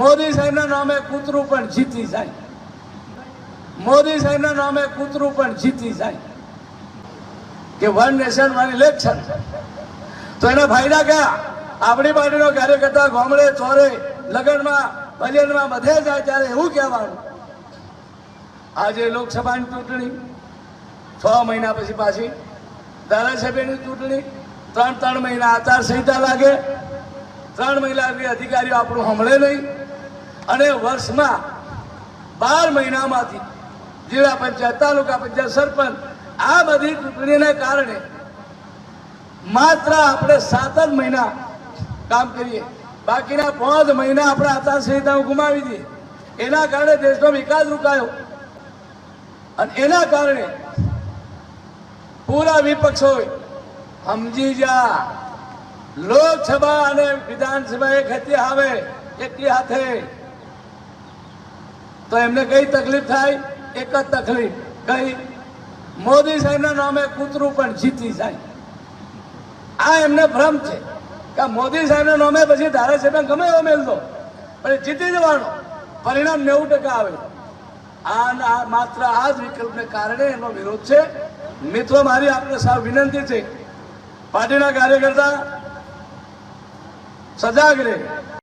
મોદી સાહેબના નામે કૂતરું પણ જીતી જાય, મોદી સાહેબના નામે કૂતરું પણ જીતી જાય કે વન નેશન વન ઇલેક્શન. તો એના ફાયદા કયા? આપણી પાર્ટીનો કાર્યકર્તા ગામડે ચોરે લગ્નમાં ભજનમાં બધે જાય ત્યારે એવું કહેવાનું, આજે લોકસભાની ચૂંટણી 6 મહિના પછી પાછી, ધારાસભ્યની ચૂંટણી 3 મહિના આચારસંહિતા લાગે, 3 મહિના અધિકારીઓ આપણું સાંભળે નહીં, અને વર્ષમાં 12 મહિનામાંથી જિલ્લા પંચાયત, તાલુકા પંચાયત, સરપંચ આ બધી ચૂંટણીને કારણે માત્ર આપણે 7 જ મહિના કામ કરીએ, બાકીના 5 મહિના આપણે આચારસંહિતાઓ ગુમાવી દઈએ. એના કારણે દેશનો વિકાસ રોકાયો અને એના કારણે પૂરા વિપક્ષો સમજી જા, લોકસભા અને વિધાનસભા એક હતી આવે એકલી હાથે, તો એમને કઈ તકલીફ થાય? એક જ તકલીફ, કઈ? મોદી સાહેબના નામે કૂતરું પણ જીતી જાય. આ એમને ભ્રમ છે કે મોદી સાહેબના નામે પછી ધારાસભ્ય ગમે એવો મેલ દો પણ જીતી જવાનો, પરિણામ 90% આવે. આ માત્ર આ જ વિકલ્પને કારણે એનો વિરોધ છે. મિત્રો, મારી આપણે સાવ વિનંતી છે, પાર્ટીના કાર્યકર્તા સજાગ રહે.